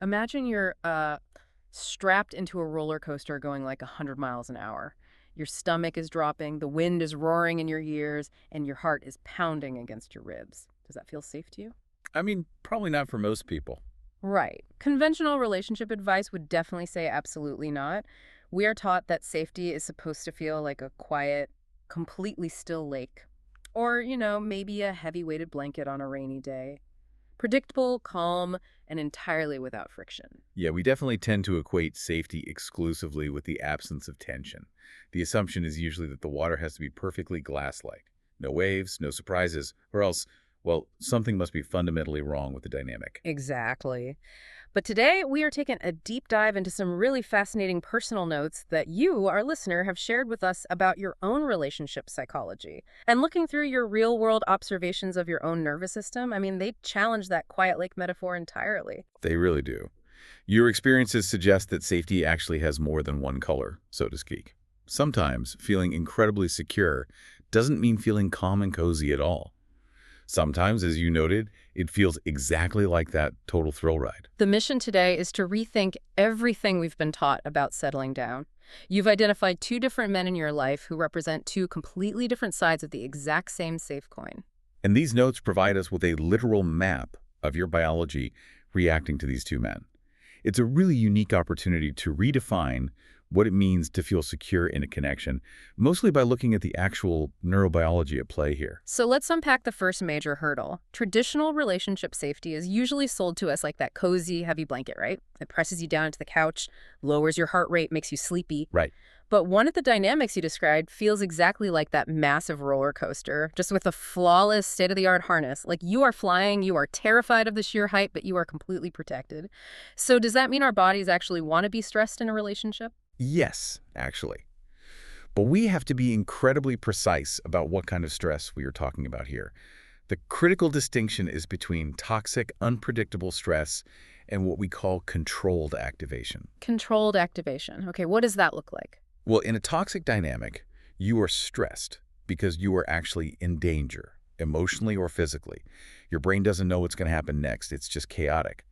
Imagine you're strapped into a roller coaster going like 100 miles an hour. Your stomach is dropping, the wind is roaring in your ears, and your heart is pounding against your ribs. Does that feel safe to you? I mean, probably not for most people. Right. Conventional relationship advice would definitely say absolutely not. We are taught that safety is supposed to feel like a quiet, completely still lake. Or, maybe a heavy weighted blanket on a rainy day. Predictable, calm, and entirely without friction. Yeah, we definitely tend to equate safety exclusively with the absence of tension. The assumption is usually that the water has to be perfectly glass-like. No waves, no surprises, or else, well, something must be fundamentally wrong with the dynamic. Exactly. But today, we are taking a deep dive into some really fascinating personal notes that you, our listener, have shared with us about your own relationship psychology. And looking through your real world observations of your own nervous system, they challenge that quiet lake metaphor entirely. They really do. Your experiences suggest that safety actually has more than one color, so to speak. Sometimes feeling incredibly secure doesn't mean feeling calm and cozy at all. Sometimes, as you noted, it feels exactly like that total thrill ride. The mission today is to rethink everything we've been taught about settling down. You've identified two different men in your life who represent two completely different sides of the exact same safe coin. And these notes provide us with a literal map of your biology reacting to these two men. It's a really unique opportunity to redefine what it means to feel secure in a connection, mostly by looking at the actual neurobiology at play here. So let's unpack the first major hurdle. Traditional relationship safety is usually sold to us like that cozy, heavy blanket, right? It presses you down into the couch, lowers your heart rate, makes you sleepy. Right. But one of the dynamics you described feels exactly like that massive roller coaster, just with a flawless, state-of-the-art harness. Like you are flying, you are terrified of the sheer height, but you are completely protected. So does that mean our bodies actually want to be stressed in a relationship? Yes, actually. But we have to be incredibly precise about what kind of stress we are talking about here. The critical distinction is between toxic, unpredictable stress and what we call controlled activation. Controlled activation. Okay, what does that look like? Well, in a toxic dynamic, you are stressed because you are actually in danger, emotionally or physically. Your brain doesn't know what's going to happen next. It's just chaotic.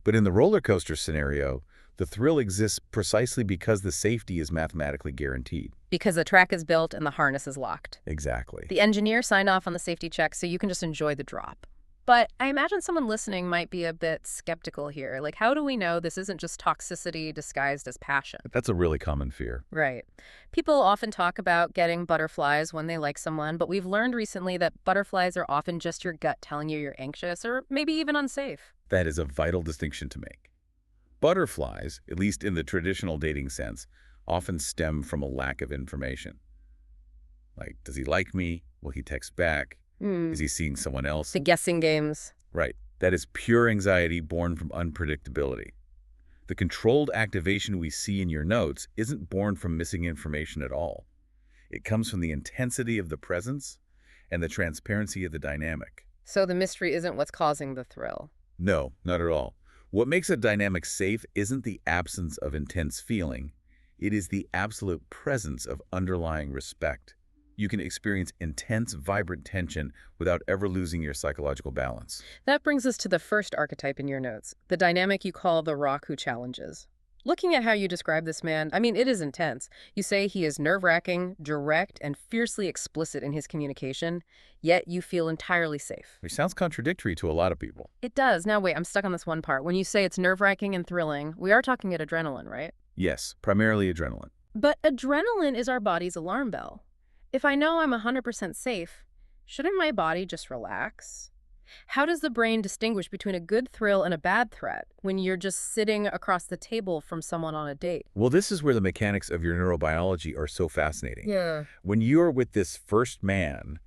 But in the roller coaster scenario, the thrill exists precisely because the safety is mathematically guaranteed. Because the track is built and the harness is locked. Exactly. The engineer signed off on the safety check so you can just enjoy the drop. But I imagine someone listening might be a bit skeptical here. Like, how do we know this isn't just toxicity disguised as passion? That's a really common fear. Right. People often talk about getting butterflies when they like someone, but we've learned recently that butterflies are often just your gut telling you you're anxious or maybe even unsafe. That is a vital distinction to make. Butterflies, at least in the traditional dating sense, often stem from a lack of information. Like, does he like me? Will he text back? Hmm. Is he seeing someone else? The guessing games. Right. That is pure anxiety born from unpredictability. The controlled activation we see in your notes isn't born from missing information at all. It comes from the intensity of the presence and the transparency of the dynamic. So the mystery isn't what's causing the thrill. No, not at all. What makes a dynamic safe isn't the absence of intense feeling. It is the absolute presence of underlying respect. You can experience intense, vibrant tension without ever losing your psychological balance. That brings us to the first archetype in your notes, the dynamic you call the rock who challenges. Looking at how you describe this man, it is intense. You say he is nerve-wracking, direct, and fiercely explicit in his communication, yet you feel entirely safe. Which sounds contradictory to a lot of people. It does. Now wait, I'm stuck on this one part. When you say it's nerve-wracking and thrilling, we are talking at adrenaline, right? Yes, primarily adrenaline. But adrenaline is our body's alarm bell. If I know I'm 100% safe, shouldn't my body just relax? How does the brain distinguish between a good thrill and a bad threat when you're just sitting across the table from someone on a date? Well, this is where the mechanics of your neurobiology are so fascinating. Yeah. When you're with this first man,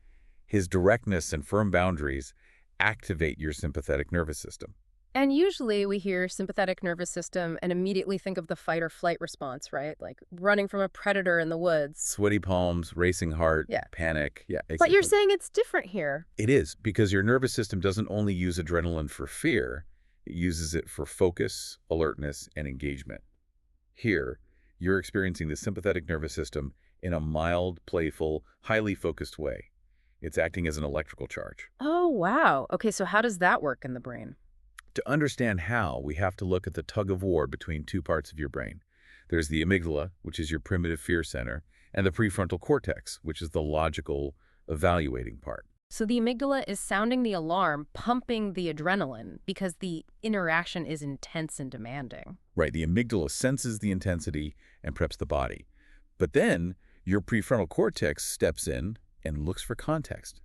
his directness and firm boundaries activate your sympathetic nervous system. And usually we hear sympathetic nervous system and immediately think of the fight or flight response, right? Like running from a predator in the woods. Sweaty palms, racing heart, Yeah. panic. Yeah, But you're exactly. saying it's different here. It is, because your nervous system doesn't only use adrenaline for fear, it uses it for focus, alertness, and engagement. Here, you're experiencing the sympathetic nervous system in a mild, playful, highly focused way. It's acting as an electrical charge. Oh, wow. Okay, so how does that work in the brain? To understand how, we have to look at the tug-of-war between two parts of your brain. There's the amygdala, which is your primitive fear center, and the prefrontal cortex, which is the logical, evaluating part. So the amygdala is sounding the alarm, pumping the adrenaline, because the interaction is intense and demanding. Right, the amygdala senses the intensity and preps the body. But then, your prefrontal cortex steps in and looks for context.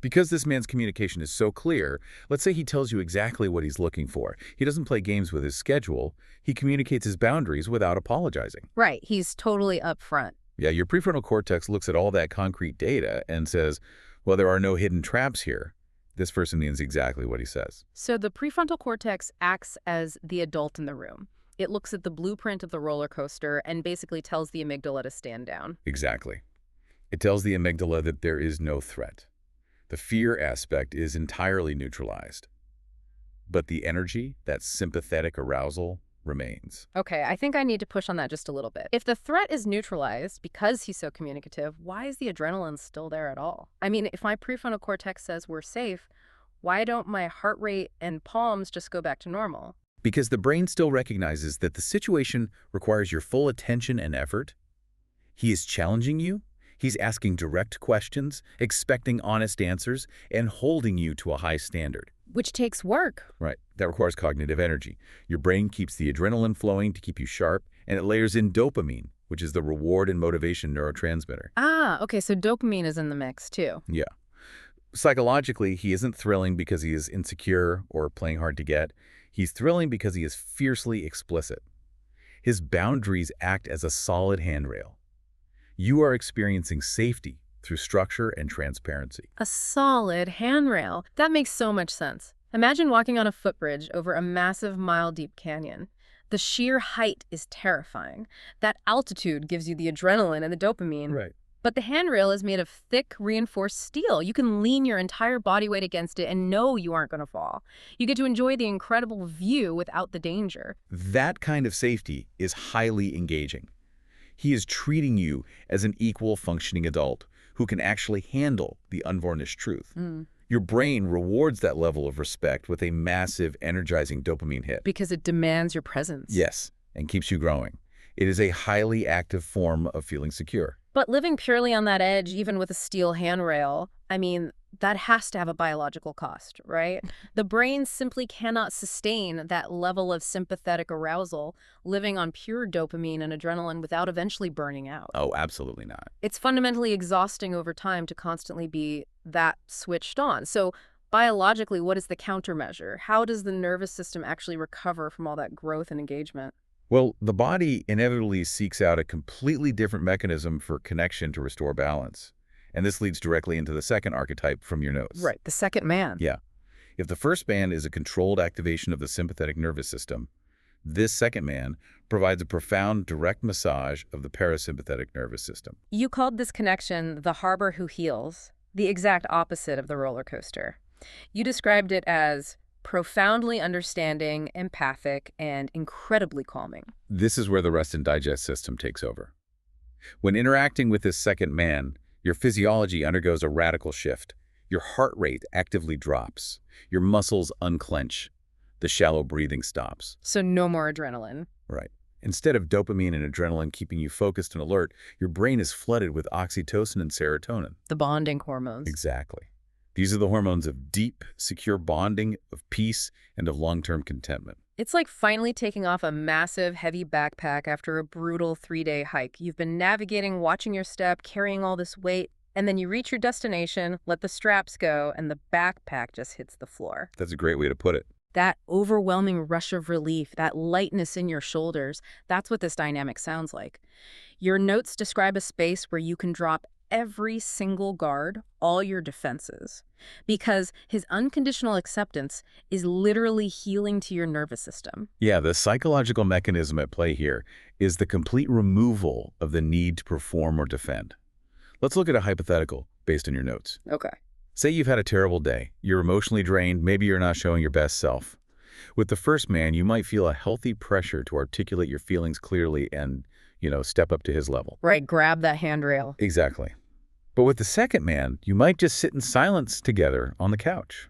Because this man's communication is so clear, let's say he tells you exactly what he's looking for. He doesn't play games with his schedule. He communicates his boundaries without apologizing. Right, he's totally upfront. Yeah, your prefrontal cortex looks at all that concrete data and says, well, there are no hidden traps here. This person means exactly what he says. So the prefrontal cortex acts as the adult in the room. It looks at the blueprint of the roller coaster and basically tells the amygdala to stand down. Exactly. It tells the amygdala that there is no threat. The fear aspect is entirely neutralized. But the energy, that sympathetic arousal, remains. Okay, I think I need to push on that just a little bit. If the threat is neutralized because he's so communicative, why is the adrenaline still there at all? I mean, if my prefrontal cortex says we're safe, why don't my heart rate and palms just go back to normal? Because the brain still recognizes that the situation requires your full attention and effort. He is challenging you. He's asking direct questions, expecting honest answers, and holding you to a high standard. Which takes work. Right. That requires cognitive energy. Your brain keeps the adrenaline flowing to keep you sharp, and it layers in dopamine, which is the reward and motivation neurotransmitter. Ah, okay, so dopamine is in the mix too. Yeah. Psychologically, he isn't thrilling because he is insecure or playing hard to get. He's thrilling because he is fiercely explicit. His boundaries act as a solid handrail. You are experiencing safety through structure and transparency. A solid handrail. That makes so much sense. Imagine walking on a footbridge over a massive mile-deep canyon. The sheer height is terrifying. That altitude gives you the adrenaline and the dopamine. Right. But the handrail is made of thick, reinforced steel. You can lean your entire body weight against it and know you aren't going to fall. You get to enjoy the incredible view without the danger. That kind of safety is highly engaging. He is treating you as an equal functioning adult who can actually handle the unvarnished truth. Your brain rewards that level of respect with a massive, energizing dopamine hit. Because it demands your presence. Yes, and keeps you growing. It is a highly active form of feeling secure. But living purely on that edge, even with a steel handrail, I mean, that has to have a biological cost, right? The brain simply cannot sustain that level of sympathetic arousal living on pure dopamine and adrenaline without eventually burning out. Oh, absolutely not. It's fundamentally exhausting over time to constantly be that switched on. So biologically, what is the countermeasure? How does the nervous system actually recover from all that growth and engagement? Well, the body inevitably seeks out a completely different mechanism for connection to restore balance. And this leads directly into the second archetype from your notes. Right, the second man. Yeah. If the first man is a controlled activation of the sympathetic nervous system, this second man provides a profound direct massage of the parasympathetic nervous system. You called this connection the harbor who heals, the exact opposite of the roller coaster. You described it as profoundly understanding, empathic, and incredibly calming. This is where the rest and digest system takes over. When interacting with this second man, your physiology undergoes a radical shift. Your heart rate actively drops. Your muscles unclench. The shallow breathing stops. So no more adrenaline. Right. Instead of dopamine and adrenaline keeping you focused and alert, your brain is flooded with oxytocin and serotonin. The bonding hormones. Exactly. These are the hormones of deep, secure bonding, of peace, and of long-term contentment. It's like finally taking off a massive, heavy backpack after a brutal 3-day hike. You've been navigating, watching your step, carrying all this weight, and then you reach your destination, let the straps go, and the backpack just hits the floor. That's a great way to put it. That overwhelming rush of relief, that lightness in your shoulders, that's what this dynamic sounds like. Your notes describe a space where you can drop every single guard, all your defenses, because his unconditional acceptance is literally healing to your nervous system. Yeah, the psychological mechanism at play here is the complete removal of the need to perform or defend. Let's look at a hypothetical based on your notes. Okay. Say you've had a terrible day. You're emotionally drained. Maybe you're not showing your best self. With the first man, you might feel a healthy pressure to articulate your feelings clearly and, step up to his level. Right, grab that handrail. Exactly. But with the second man, you might just sit in silence together on the couch.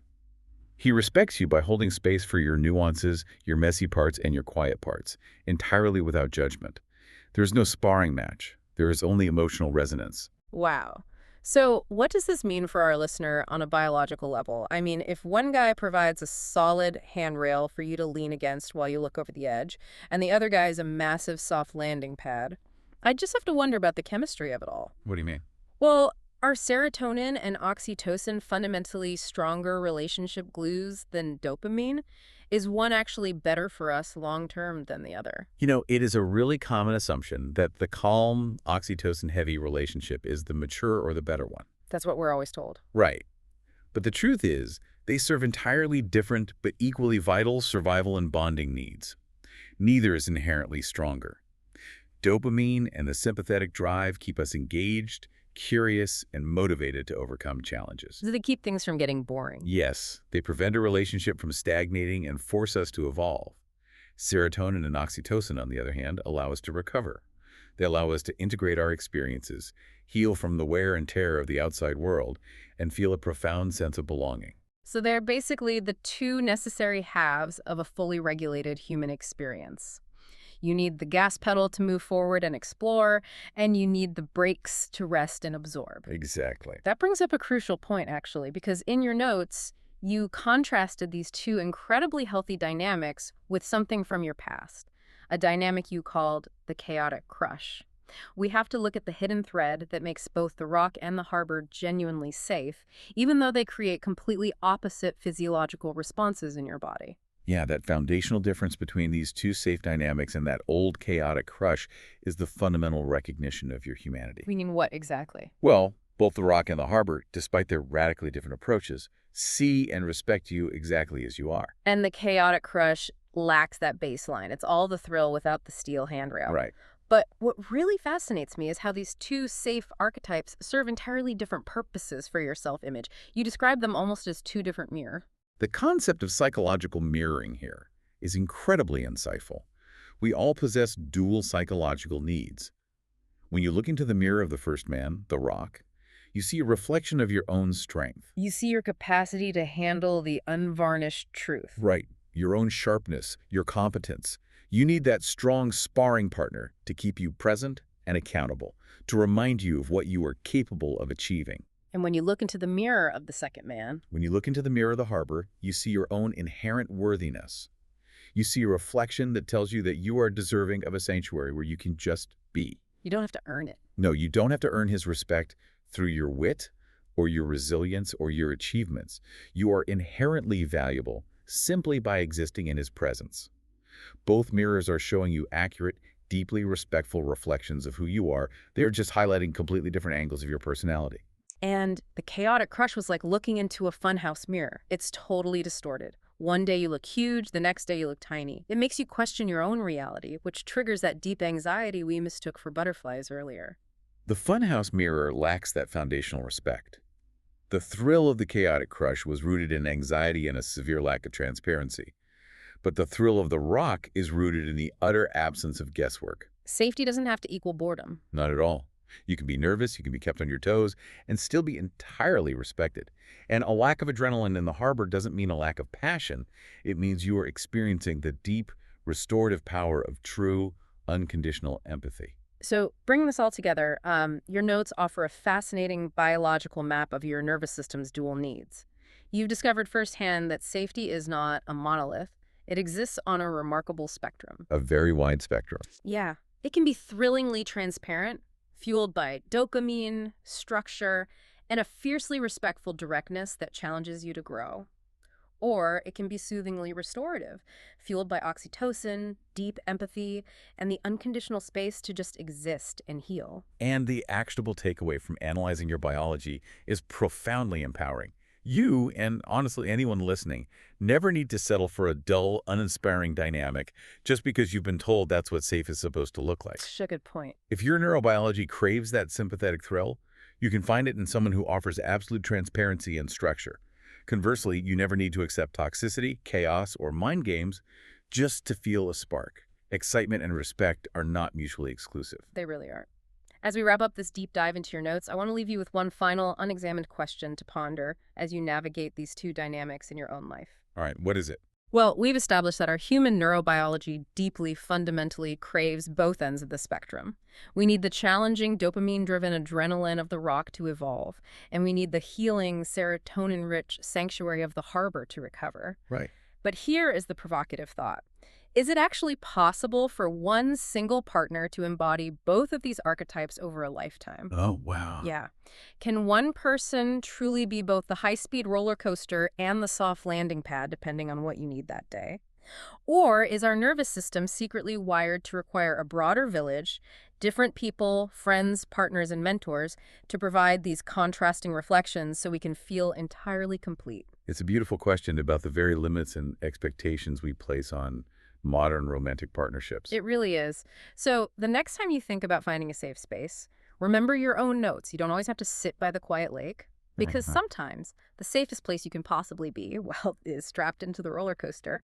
He respects you by holding space for your nuances, your messy parts, and your quiet parts, entirely without judgment. There is no sparring match. There is only emotional resonance. Wow. So, what does this mean for our listener on a biological level? I mean, if one guy provides a solid handrail for you to lean against while you look over the edge, and the other guy is a massive soft landing pad, I just have to wonder about the chemistry of it all. What do you mean? Well, are serotonin and oxytocin fundamentally stronger relationship glues than dopamine? Is one actually better for us long term than the other? It is a really common assumption that the calm, oxytocin-heavy relationship is the mature or the better one. That's what we're always told. Right. But the truth is, they serve entirely different but equally vital survival and bonding needs. Neither is inherently stronger. Dopamine and the sympathetic drive keep us engaged, curious, and motivated to overcome challenges. So they keep things from getting boring. Yes, they prevent a relationship from stagnating and force us to evolve. Serotonin and oxytocin, on the other hand, allow us to recover. They allow us to integrate our experiences, heal from the wear and tear of the outside world, and feel a profound sense of belonging. So they're basically the two necessary halves of a fully regulated human experience. You need the gas pedal to move forward and explore, and you need the brakes to rest and absorb. Exactly. That brings up a crucial point, actually, because in your notes, you contrasted these two incredibly healthy dynamics with something from your past, a dynamic you called the chaotic crush. We have to look at the hidden thread that makes both the rock and the harbor genuinely safe, even though they create completely opposite physiological responses in your body. Yeah, that foundational difference between these two safe dynamics and that old chaotic crush is the fundamental recognition of your humanity. Meaning what exactly? Well, both the rock and the harbor, despite their radically different approaches, see and respect you exactly as you are. And the chaotic crush lacks that baseline. It's all the thrill without the steel handrail. Right. But what really fascinates me is how these two safe archetypes serve entirely different purposes for your self-image. You describe them almost as two different mirrors. The concept of psychological mirroring here is incredibly insightful. We all possess dual psychological needs. When you look into the mirror of the first man, the rock, you see a reflection of your own strength. You see your capacity to handle the unvarnished truth. Right. Your own sharpness, your competence. You need that strong sparring partner to keep you present and accountable, to remind you of what you are capable of achieving. And when you look into the mirror of the second man, When you look into the mirror of the harbor, you see your own inherent worthiness. You see a reflection that tells you that you are deserving of a sanctuary where you can just be. you don't have to earn it. No, you don't have to earn his respect through your wit or your resilience or your achievements. You are inherently valuable simply by existing in his presence. Both mirrors are showing you accurate, deeply respectful reflections of who you are. They're just highlighting completely different angles of your personality. And the chaotic crush was like looking into a funhouse mirror. It's totally distorted. One day you look huge, the next day you look tiny. It makes you question your own reality, which triggers that deep anxiety we mistook for butterflies earlier. The funhouse mirror lacks that foundational respect. The thrill of the chaotic crush was rooted in anxiety and a severe lack of transparency. But the thrill of the rock is rooted in the utter absence of guesswork. Safety doesn't have to equal boredom. Not at all. You can be nervous, you can be kept on your toes, and still be entirely respected. And a lack of adrenaline in the harbor doesn't mean a lack of passion. It means you are experiencing the deep, restorative power of true, unconditional empathy. So bringing this all together, your notes offer a fascinating biological map of your nervous system's dual needs. You've discovered firsthand that safety is not a monolith. It exists on a remarkable spectrum. A very wide spectrum. Yeah, it can be thrillingly transparent, fueled by dopamine, structure, and a fiercely respectful directness that challenges you to grow. Or it can be soothingly restorative, fueled by oxytocin, deep empathy, and the unconditional space to just exist and heal. And the actionable takeaway from analyzing your biology is profoundly empowering. You, and honestly anyone listening, never need to settle for a dull, uninspiring dynamic just because you've been told that's what safe is supposed to look like. Such a good point. If your neurobiology craves that sympathetic thrill, you can find it in someone who offers absolute transparency and structure. Conversely, you never need to accept toxicity, chaos, or mind games just to feel a spark. Excitement and respect are not mutually exclusive. They really are. As we wrap up this deep dive into your notes, I want to leave you with one final unexamined question to ponder as you navigate these two dynamics in your own life. All right, what is it? Well, we've established that our human neurobiology deeply, fundamentally craves both ends of the spectrum. We need the challenging, dopamine-driven adrenaline of the rock to evolve, and we need the healing, serotonin-rich sanctuary of the harbor to recover. Right. But here is the provocative thought. Is it actually possible for one single partner to embody both of these archetypes over a lifetime? Oh, wow. Yeah. Can one person truly be both the high-speed roller coaster and the soft landing pad, depending on what you need that day? Or is our nervous system secretly wired to require a broader village, different people, friends, partners, and mentors to provide these contrasting reflections so we can feel entirely complete? It's a beautiful question about the very limits and expectations we place on modern romantic partnerships. It really is. So the next time you think about finding a safe space, remember your own notes. You don't always have to sit by the quiet lake, because Uh-huh. sometimes the safest place you can possibly be, well, is strapped into the roller coaster.